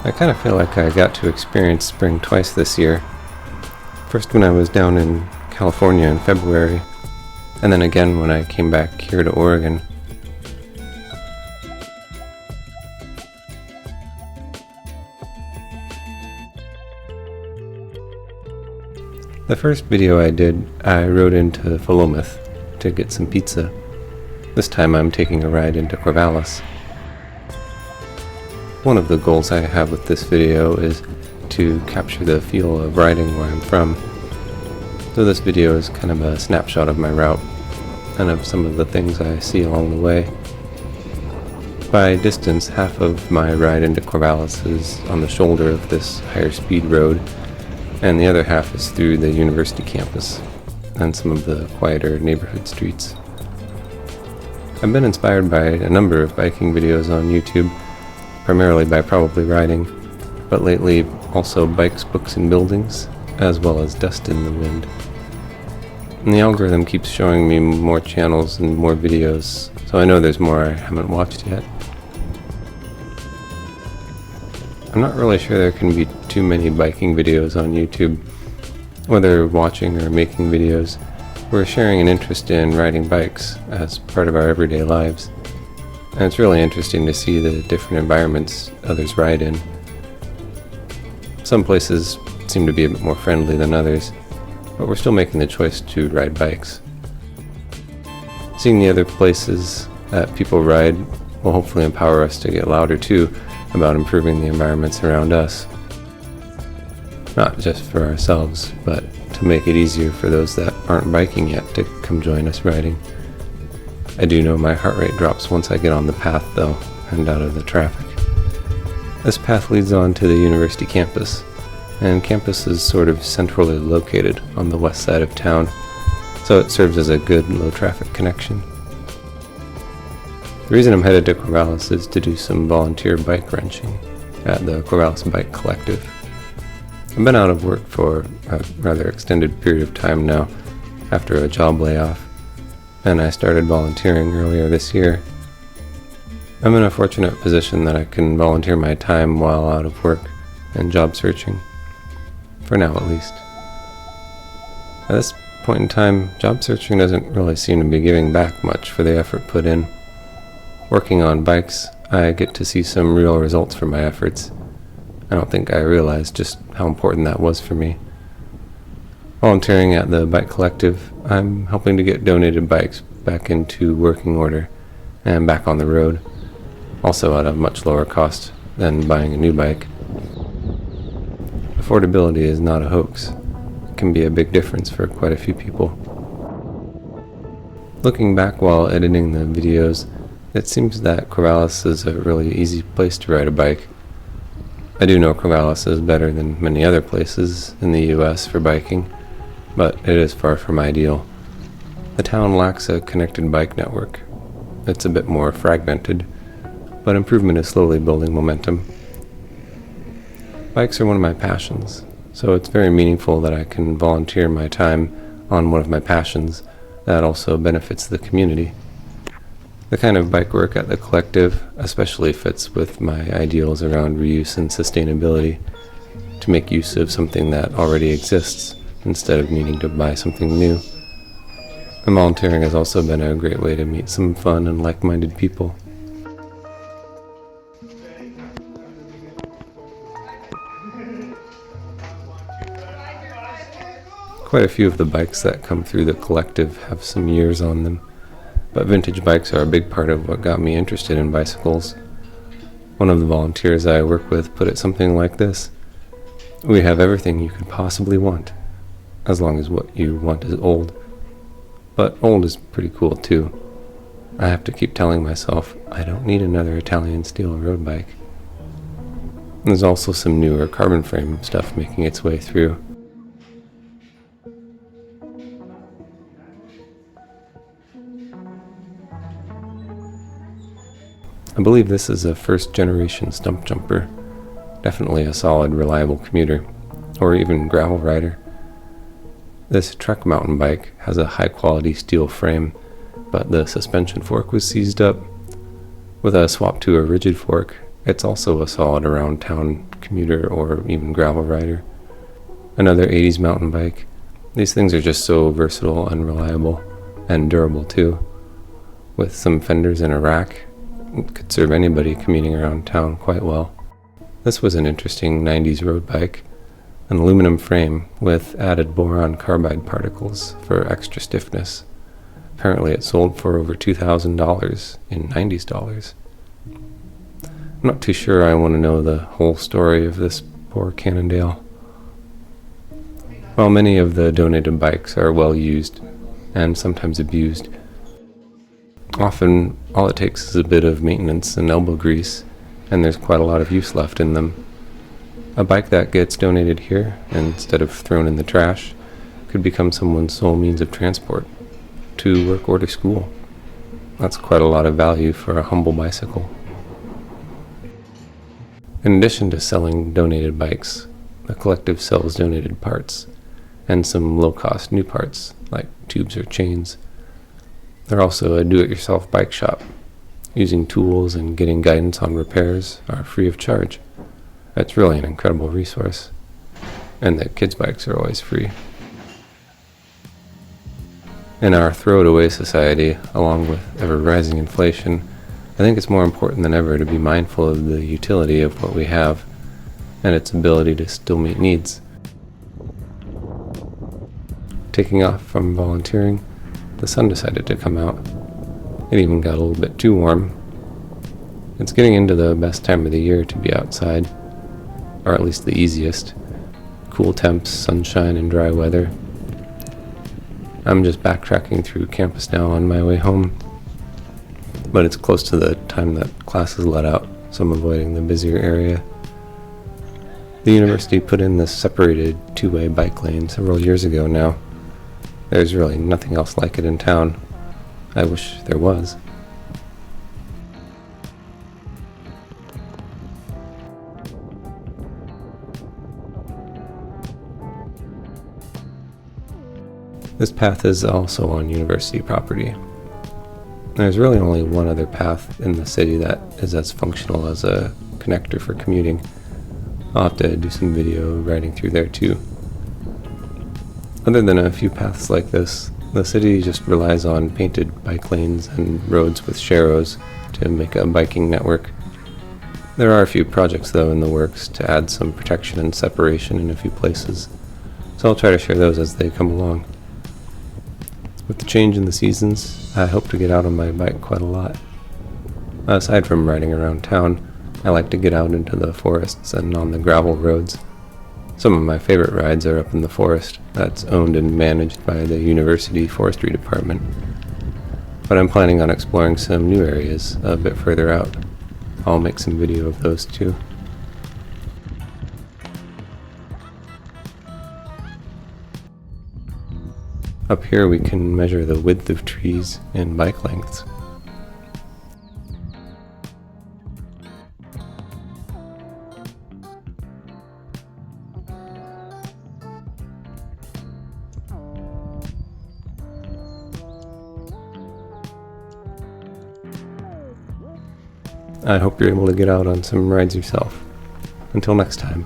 I kind of feel like I got to experience spring twice this year. First when I was down in California in February, and then again when I came back here to Oregon. The first video I did, I rode into Philomath to get some pizza. This time I'm taking a ride into Corvallis. One of the goals I have with this video is to capture the feel of riding where I'm from. So this video is kind of a snapshot of my route and of some of the things I see along the way. By distance, half of my ride into Corvallis is on the shoulder of this higher speed road, and the other half is through the university campus and some of the quieter neighborhood streets. I've been inspired by a number of biking videos on YouTube, primarily by Probably Riding, but lately also Bikes, Books, and Buildings, as well as Dust in the Wind. And the algorithm keeps showing me more channels and more videos, so I know there's more I haven't watched yet. I'm not really sure there can be too many biking videos on YouTube. Whether watching or making videos, we're sharing an interest in riding bikes as part of our everyday lives. And it's really interesting to see the different environments others ride in. Some places seem to be a bit more friendly than others, but we're still making the choice to ride bikes. Seeing the other places that people ride will hopefully empower us to get louder too about improving the environments around us. Not just for ourselves, but to make it easier for those that aren't biking yet to come join us riding. I do know my heart rate drops once I get on the path though, and out of the traffic. This path leads on to the university campus, and campus is sort of centrally located on the west side of town, so it serves as a good low traffic connection. The reason I'm headed to Corvallis is to do some volunteer bike wrenching at the Corvallis Bike Collective. I've been out of work for a rather extended period of time now, after a job layoff, and I started volunteering earlier this year. I'm in a fortunate position that I can volunteer my time while out of work and job searching, for now at least. At this point in time, job searching doesn't really seem to be giving back much for the effort put in. Working on bikes, I get to see some real results from my efforts. I don't think I realized just how important that was for me. Volunteering at the Bike Collective, I'm helping to get donated bikes back into working order and back on the road, also at a much lower cost than buying a new bike. Affordability is not a hoax. It can be a big difference for quite a few people. Looking back while editing the videos, it seems that Corvallis is a really easy place to ride a bike. I do know Corvallis is better than many other places in the US for biking, but it is far from ideal. The town lacks a connected bike network. It's a bit more fragmented, but improvement is slowly building momentum. Bikes are one of my passions, so it's very meaningful that I can volunteer my time on one of my passions that also benefits the community. The kind of bike work at the collective especially fits with my ideals around reuse and sustainability, to make use of something that already exists instead of needing to buy something new. And volunteering has also been a great way to meet some fun and like-minded people. Quite a few of the bikes that come through the collective have some years on them, but vintage bikes are a big part of what got me interested in bicycles. One of the volunteers I work with put it something like this: "We have everything you could possibly want, as long as what you want is old." But old is pretty cool too. I have to keep telling myself I don't need another Italian steel road bike. There's also some newer carbon frame stuff making its way through. I believe this is a first-generation stump jumper, definitely a solid, reliable commuter, or even gravel rider. This Trek mountain bike has a high-quality steel frame, but the suspension fork was seized up. With a swap to a rigid fork, it's also a solid around-town commuter or even gravel rider. Another 80s mountain bike. These things are just so versatile and reliable, and durable too. With some fenders and a rack, it could serve anybody commuting around town quite well. This was an interesting 90s road bike, an aluminum frame with added boron carbide particles for extra stiffness. Apparently it sold for over $2,000 in 90s dollars. I'm not too sure I want to know the whole story of this poor Cannondale. While many of the donated bikes are well used and sometimes abused, often all it takes is a bit of maintenance and elbow grease, and there's quite a lot of use left in them. A bike that gets donated here, instead of thrown in the trash, could become someone's sole means of transport, to work or to school. That's quite a lot of value for a humble bicycle. In addition to selling donated bikes, the collective sells donated parts, and some low-cost new parts, like tubes or chains. They're also a do-it-yourself bike shop. Using tools and getting guidance on repairs are free of charge. It's really an incredible resource. And the kids' bikes are always free. In our throw-it-away society, along with ever-rising inflation, I think it's more important than ever to be mindful of the utility of what we have and its ability to still meet needs. Taking off from volunteering, the sun decided to come out. It even got a little bit too warm. It's getting into the best time of the year to be outside, or at least the easiest. Cool temps, sunshine, and dry weather. I'm just backtracking through campus now on my way home, but it's close to the time that classes let out, so I'm avoiding the busier area. The university put in this separated two-way bike lane several years ago now. There's really nothing else like it in town. I wish there was. This path is also on university property. There's really only one other path in the city that is as functional as a connector for commuting. I'll have to do some video riding through there too. Other than a few paths like this, the city just relies on painted bike lanes and roads with sharrows to make a biking network. There are a few projects though in the works to add some protection and separation in a few places, so I'll try to share those as they come along. With the change in the seasons, I hope to get out on my bike quite a lot. Aside from riding around town, I like to get out into the forests and on the gravel roads. Some of my favorite rides are up in the forest that's owned and managed by the University Forestry Department. But I'm planning on exploring some new areas a bit further out. I'll make some video of those too. Up here we can measure the width of trees in bike lengths. I hope you're able to get out on some rides yourself. Until next time.